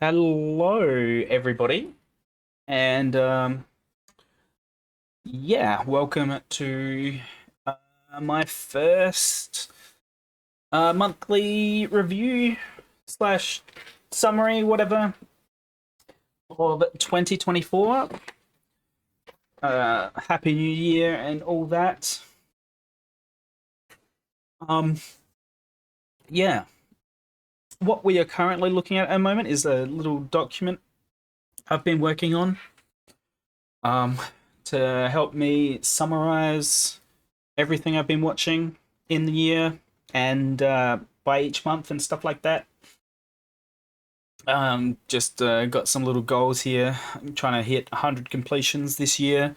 Hello, everybody, and yeah, welcome to uh, my first monthly review slash summary, whatever, of 2024. Happy New Year and all that. Um, yeah, what we are currently looking at the moment is a little document I've been working on um, to help me summarize everything I've been watching in the year and by each month and stuff like that. Just got some little goals here. I'm trying to hit 100 completions this year,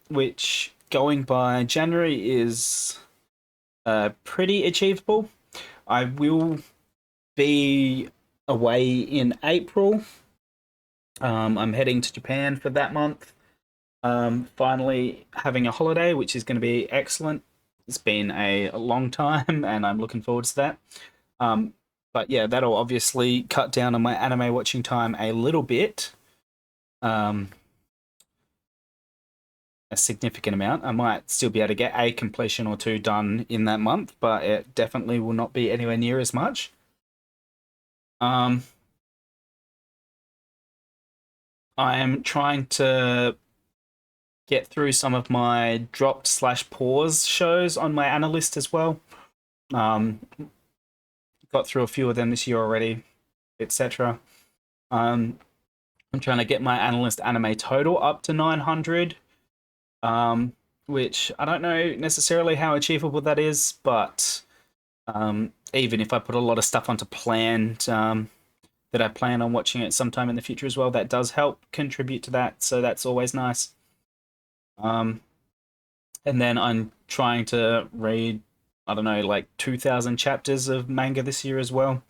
which going by January is pretty achievable. I will be away in April. I'm heading to Japan for that month. Finally having a holiday, which is going to be excellent. It's been a long time, and I'm looking forward to that. Um, but yeah, that'll obviously cut down on my anime watching time a little bit, um, a significant amount. I might still be able to get a completion or two done in that month, but it definitely will not be anywhere near as much. Um, I am trying to get through some of my dropped slash pause shows on my analyst as well. Um, got through a few of them this year already, etc. Um, I'm trying to get my analyst anime total up to 900, which I don't know necessarily how achievable that is, but even if I put a lot of stuff onto planned that I plan on watching it sometime in the future as well, that does help contribute to that. So that's always nice. Um, and then I'm trying to read, I don't know, like 2,000 chapters of manga this year as well.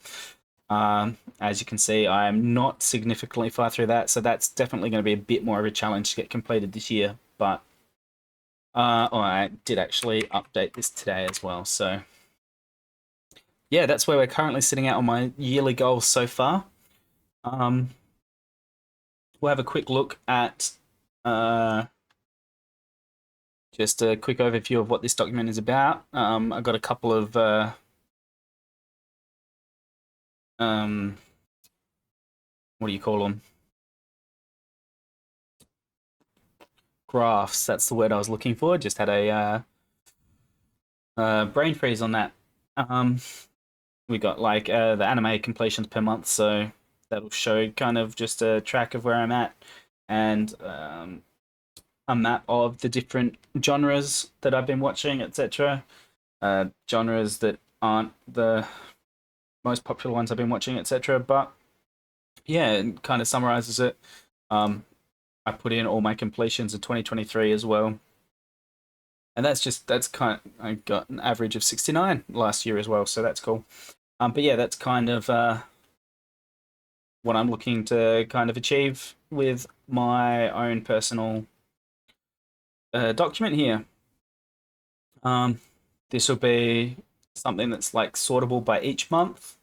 As you can see, I am not significantly far through that, so that's definitely going to be a bit more of a challenge to get completed this year. But I did actually update this today as well. So yeah, that's where we're currently sitting at on my yearly goals so far. Um, we'll have a quick look at uh, just a quick overview of what this document is about. I got a couple of um, what do you call them? Graphs. That's the word I was looking for. Just had a brain freeze on that. Um, we got like the anime completions per month, so that'll show kind of just a track of where I'm at and a map of the different genres that I've been watching, etc. Genres that aren't the most popular ones I've been watching, etc. But yeah, it kind of summarizes it. Um, I put in all my completions in 2023 as well, and that's kind of, I got an average of 69 last year as well, so that's cool. But yeah, that's kind of what I'm looking to kind of achieve with my own personal document here. Um, this will be something that's like sortable by each month,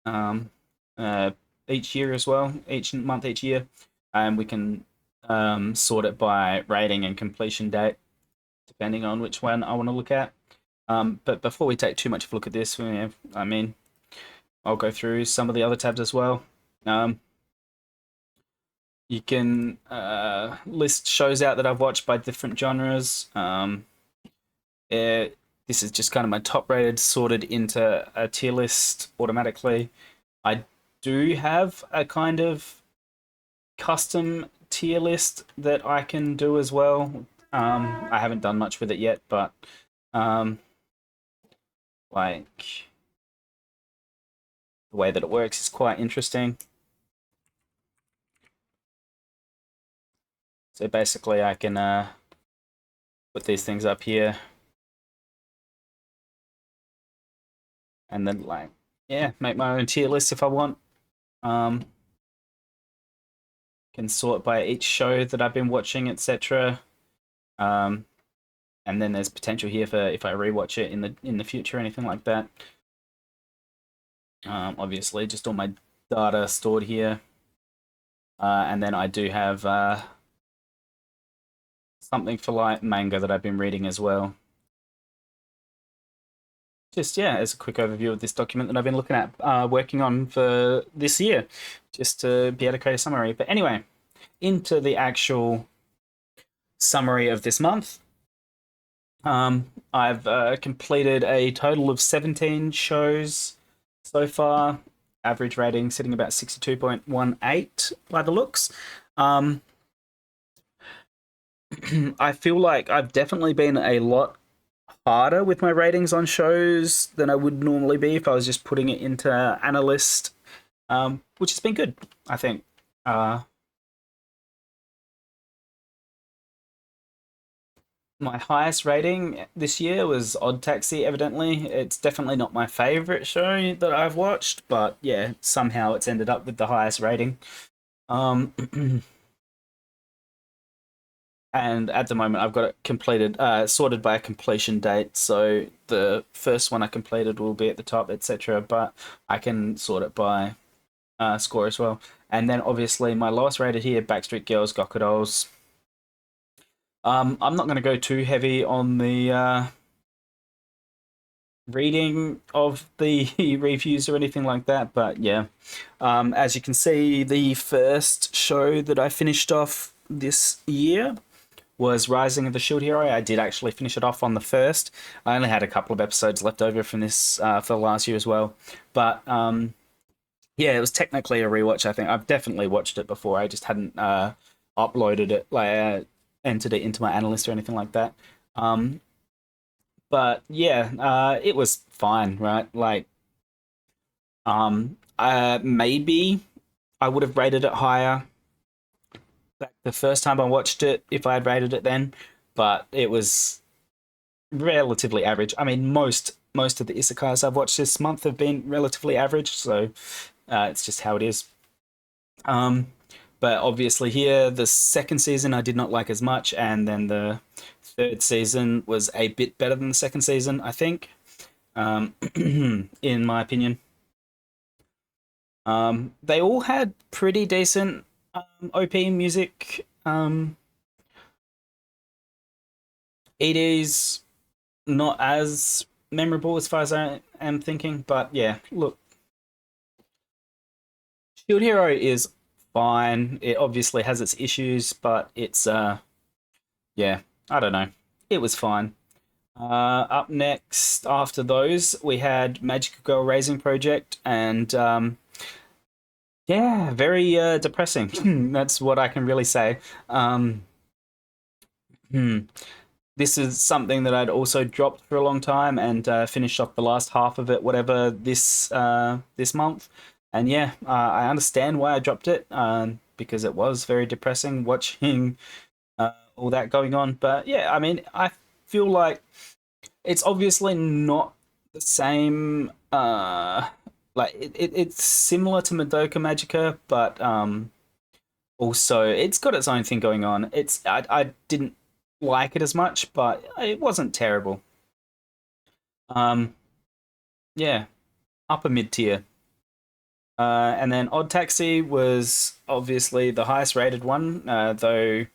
um, uh, each year as well, each month, each year, and we can sort it by rating and completion date, depending on which one I want to look at. But before we take too much of a look at this, I mean, I'll go through some of the other tabs as well. Um, you can list shows out that I've watched by different genres. This is just kind of my top rated sorted into a tier list automatically. I do have a kind of custom tier list that I can do as well. I haven't done much with it yet, but um, like the way that it works is quite interesting. So basically, I can put these things up here, and then like yeah, make my own tier list if I want. Um, can sort by each show that I've been watching, etc. Um, and then there's potential here for if I rewatch it in the future or anything like that. Obviously, just all my data stored here. And then I do have something for like manga that I've been reading as well. Just, yeah, as a quick overview of this document that I've been looking at, working on for this year, just to be able to create a summary. But anyway, into the actual summary of this month. I've completed a total of 17 shows so far. Average rating sitting about 62.18 by the looks. I feel like I've definitely been a lot harder with my ratings on shows than I would normally be if I was just putting it into analyst, which has been good, I think. My highest rating this year was Odd Taxi, evidently. It's definitely not my favorite show that I've watched, but yeah, somehow it's ended up with the highest rating. Um, and at the moment, I've got it completed, sorted by a completion date. So the first one I completed will be at the top, etc. But I can sort it by score as well. And then obviously my lowest rated here, Backstreet Girls, Gokka Dolls. I'm not going to go too heavy on the reading of the reviews or anything like that, but yeah. As you can see, the first show that I finished off this year was Rising of the Shield Hero. I did actually finish it off on the first. I only had a couple of episodes left over from this for the last year as well, but yeah, it was technically a rewatch. I think I've definitely watched it before. I just hadn't uploaded it, like entered it into my analyst or anything like that. Um, but yeah, it was fine, right? Like, maybe I would have rated it higher like the first time I watched it if I had rated it then, but it was relatively average. I mean, most of the isekais I've watched this month have been relatively average, so it's just how it is. Um, but obviously here, the second season I did not like as much, and then the third season was a bit better than the second season, I think, in my opinion. They all had pretty decent OP music. ED's not as memorable as far as I am thinking, but yeah, look, Shield Hero is fine. It obviously has its issues, but it's yeah, I don't know. It was fine. Up next, after those, we had Magical Girl Raising Project, and yeah, very depressing. That's what I can really say. Um, hmm. This is something that I'd also dropped for a long time and finished off the last half of it, whatever this month. And yeah, I understand why I dropped it because it was very depressing watching all that going on. But yeah, I mean, I feel like it's obviously not the same. Like it's similar to Madoka Magica, but also it's got its own thing going on. I didn't like it as much, but it wasn't terrible. Um, yeah, upper mid tier. And then Odd Taxi was obviously the highest rated one, though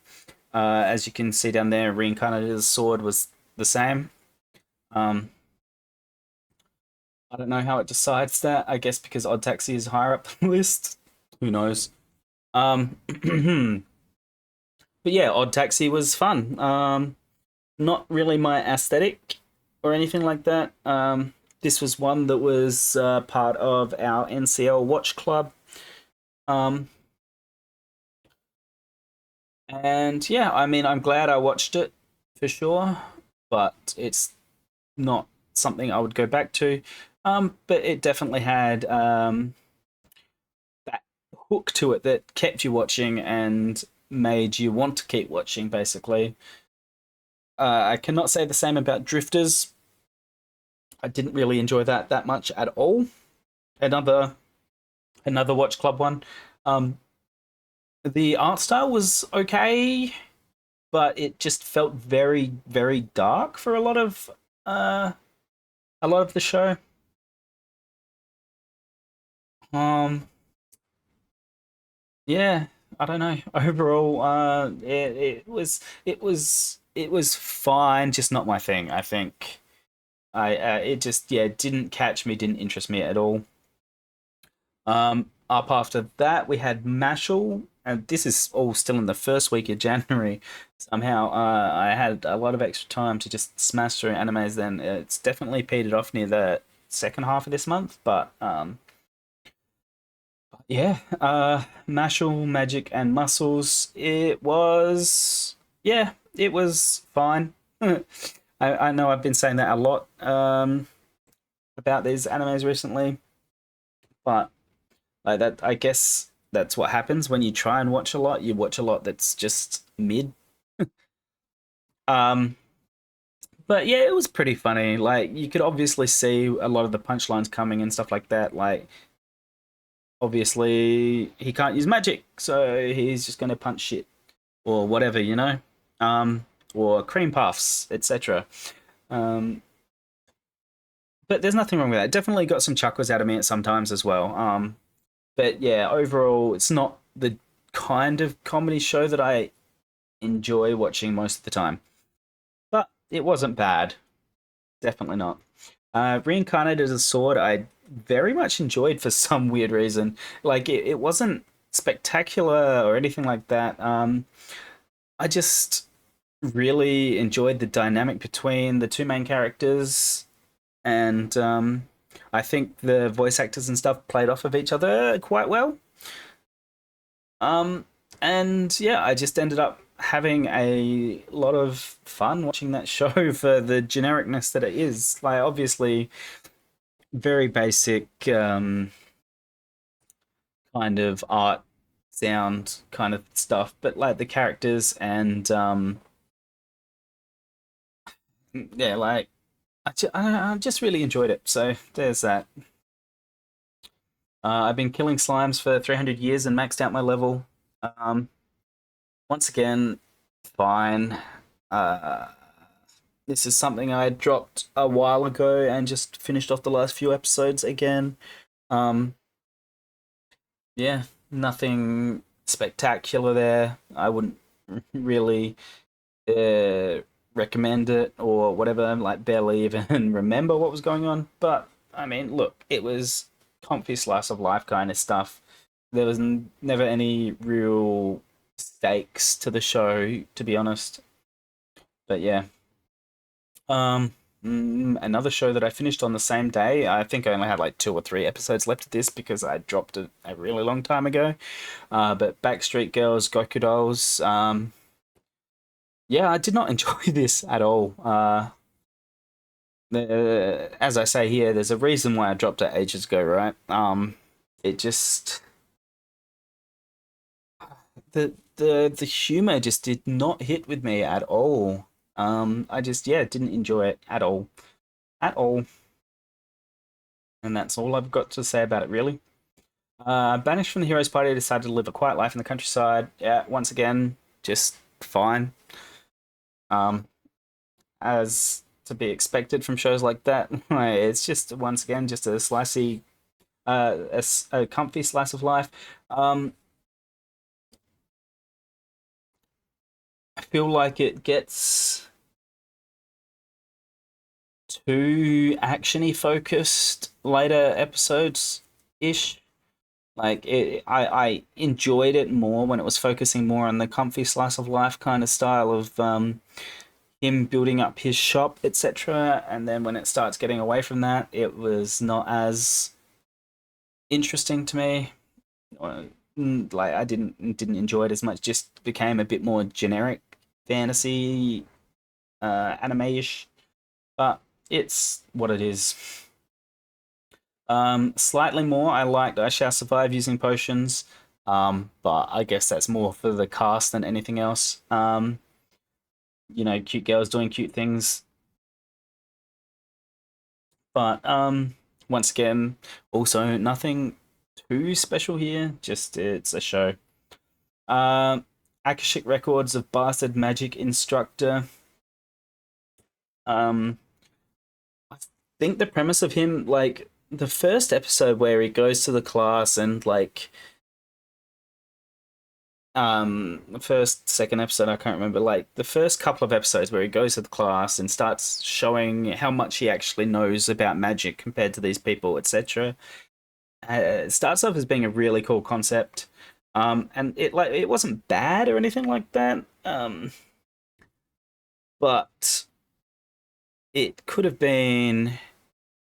as you can see down there, Reincarnator's Sword was the same. Um, I don't know how it decides that. I guess because Odd Taxi is higher up the list. Who knows? But yeah, Odd Taxi was fun. Not really my aesthetic or anything like that. This was one that was part of our NCL Watch Club. Um, and yeah, I mean, I'm glad I watched it for sure, but it's not something I would go back to. But it definitely had that hook to it that kept you watching and made you want to keep watching, basically. I cannot say the same about Drifters. I didn't really enjoy that much at all. Another another Watch Club one. Um, the art style was okay, but it just felt very dark for uh, a lot of the show. Um, yeah, I don't know. Overall, it was fine, just not my thing. I think it just yeah didn't catch me, didn't interest me at all. Up after that, we had Mashal, and this is all still in the first week of January. Somehow, I had a lot of extra time to just smash through animes. Then it's definitely petered off near the second half of this month, but yeah, Mashal, Magic, and Muscles. It was yeah, it was fine. I know I've been saying that a lot about these animes recently, but like that, I guess that's what happens when you try and watch a lot. You watch a lot that's just mid. Um, but yeah, it was pretty funny. Like you could obviously see a lot of the punchlines coming and stuff like that. Like obviously he can't use magic, so he's just going to punch shit or whatever, you know, or cream puffs, etc. Um, but there's nothing wrong with that. Definitely got some chuckles out of me at sometimes as well. But yeah, overall, it's not the kind of comedy show that I enjoy watching most of the time. But it wasn't bad. Definitely not. Reincarnated as a Sword, I very much enjoyed for some weird reason. Like, it wasn't spectacular or anything like that. I just really enjoyed the dynamic between the two main characters, and I think the voice actors and stuff played off of each other quite well. Um, and yeah, I just ended up having a lot of fun watching that show for the genericness that it is. Like, obviously, very basic kind of art, sound kind of stuff, but like the characters and yeah, like I just really enjoyed it. So there's that. I've been killing slimes for 300 years and maxed out my level. Um, once again, fine. Uh, this is something I dropped a while ago and just finished off the last few episodes again. Um, yeah, nothing spectacular there. I wouldn't really uh, recommend it or whatever. Like barely even remember what was going on. But I mean, look, it was comfy slice of life kind of stuff. There was never any real stakes to the show, to be honest. But yeah, another show that I finished on the same day. I think I only had like two or three episodes left of this because I dropped it a really long time ago. But Backstreet Girls, Goku Dolls. Yeah, I did not enjoy this at all. As I say here, there's a reason why I dropped it ages ago, right? It just the humor just did not hit with me at all. I just yeah didn't enjoy it at all, and that's all I've got to say about it really. Banished from the hero's party, decided to live a quiet life in the countryside. Yeah, once again, just fine. Um, as to be expected from shows like that. It's just once again just a slicey, a comfy slice of life. Um, I feel like it gets too actiony focused later episodes ish. Like I enjoyed it more when it was focusing more on the comfy slice of life kind of style of him building up his shop, etc. And then when it starts getting away from that, it was not as interesting to me. Uh, like I didn't enjoy it as much. Just became a bit more generic fantasy, anime-ish. But it's what it is. Slightly more. I liked I Shall Survive using potions. But I guess that's more for the cast than anything else. You know, cute girls doing cute things. But once again, also nothing too special here. Just it's a show. Um, Akashic Records of Bastard Magic Instructor. Um, I think the premise of him, like, the first episode where he goes to the class and like the first second episode I can't remember, like the first couple of episodes where he goes to the class and starts showing how much he actually knows about magic compared to these people, etc. It starts off as being a really cool concept. And it wasn't bad or anything like that. But it could have been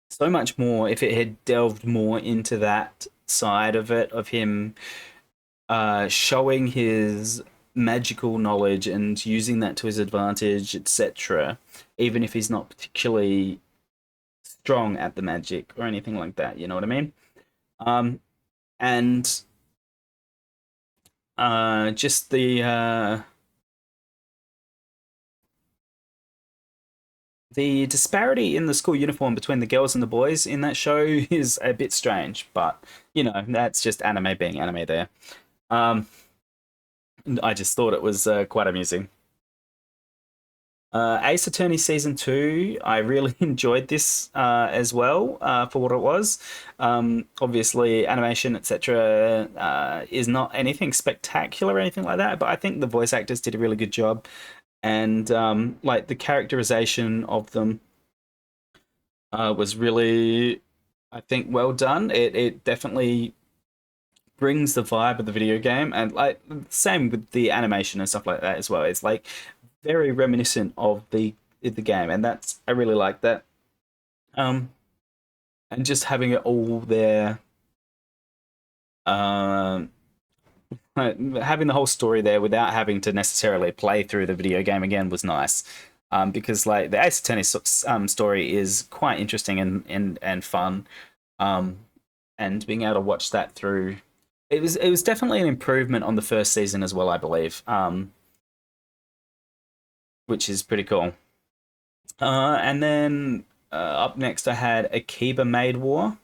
so much more if it had delved more into that side of it, of him showing his magical knowledge and using that to his advantage, etc. Even if he's not particularly strong at the magic or anything like that, you know what I mean? And just the disparity in the school uniform between the girls and the boys in that show is a bit strange, but you know that's just anime being anime. There, um, I just thought it was quite amusing. Ace Attorney season two, I really enjoyed this as well for what it was. Obviously, animation etc. Is not anything spectacular or anything like that, but I think the voice actors did a really good job, and like the characterization of them was really, I think, well done. It definitely brings the vibe of the video game, and like same with the animation and stuff like that as well. It's like very reminiscent of the game, and that's I really like that. Um, and just having it all there, um, having the whole story there without having to necessarily play through the video game again was nice. Because like the Ace Attorney story is quite interesting and fun, um, and being able to watch that through, it was definitely an improvement on the first season as well, I believe, which is pretty cool. And then up next, I had Akiba Maid War,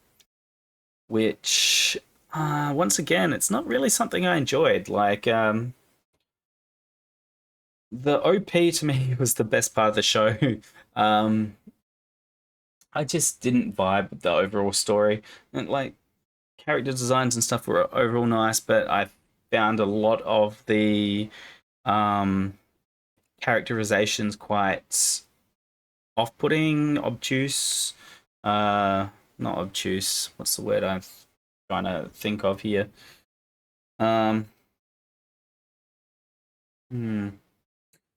which once again, it's not really something I enjoyed. Like the OP to me was the best part of the show. Um, I just didn't vibe with the overall story. And like character designs and stuff were overall nice, but I found a lot of the um, characterizations quite off-putting, obtuse. Not obtuse. What's the word I'm trying to think of here? Um, hmm.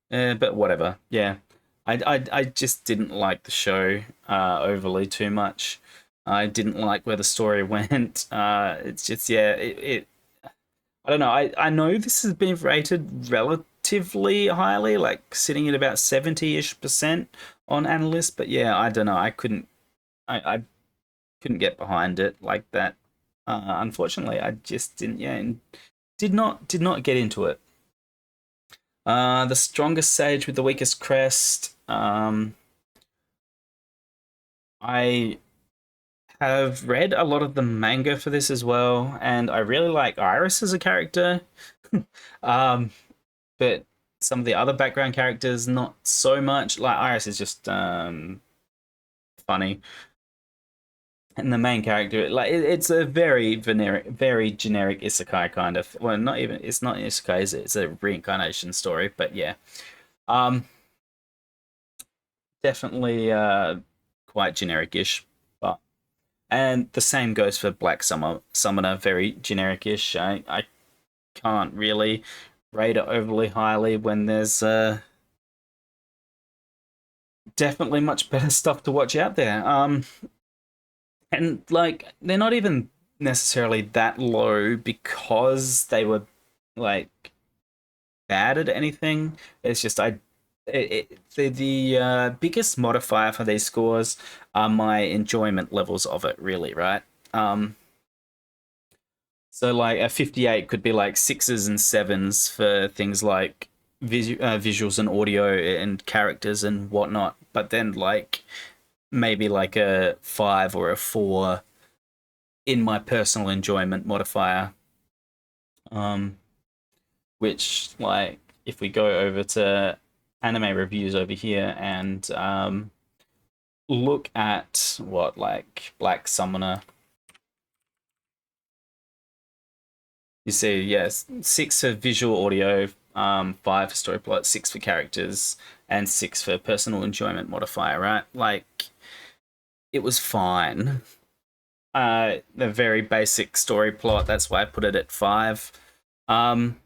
But whatever. Yeah, I just didn't like the show overly too much. I didn't like where the story went. It's just yeah, it I don't know. I know this has been rated relatively highly, like sitting at about 70-ish% on analysts, but yeah, I don't know. I couldn't get behind it like that. Unfortunately, I just didn't yeah, and did not get into it. The strongest sage with the weakest crest. I have read a lot of the manga for this as well, and I really like Iris as a character. um, but some of the other background characters, not so much. Like Iris is just funny, and the main character, like it's a very generic isekai kind of. Well, not even it's not isekai, is it? It's a reincarnation story, but yeah, um, definitely quite generic-ish. But and the same goes for Black Summoner, very generic-ish. I can't really rate it overly highly when there's definitely much better stuff to watch out there. And like they're not even necessarily that low because they were like bad at anything. It's just the biggest modifier for these scores are my enjoyment levels of it. Really, right? So like a 58 could be like sixes and sevens for things like visuals and audio and characters and whatnot. But then like maybe like a five or a four in my personal enjoyment modifier. Um, which like if we go over to anime reviews over here and look at what, like Black Summoner, you see, yes, 6 for visual audio, 5 for story plot, 6 for characters, and 6 for personal enjoyment modifier, right? Like, it was fine. The very basic story plot, that's why I put it at 5. Um,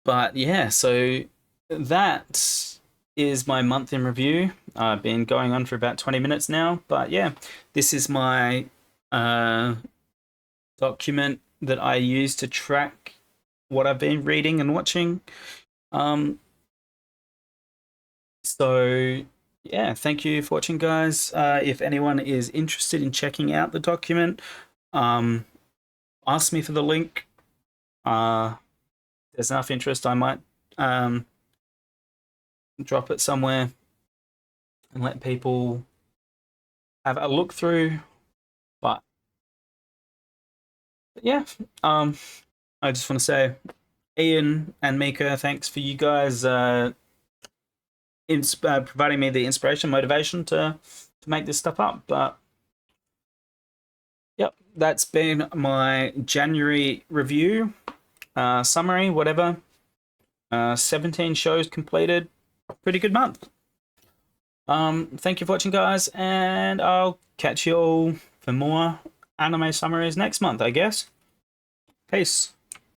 but yeah, so that is my month in review. I've been going on for about 20 minutes now, but yeah, this is my document that I use to track what I've been reading and watching. So yeah, thank you for watching, guys. If anyone is interested in checking out the document, ask me for the link. There's enough interest, I might drop it somewhere and let people have a look through. But yeah, I just want to say, Ian and Mika, thanks for you guys providing me the inspiration, motivation to make this stuff up. But yep, that's been my January review, summary, whatever. 17 shows completed. Pretty good month. Thank you for watching, guys, and I'll catch you all for more anime summaries next month, I guess. Peace.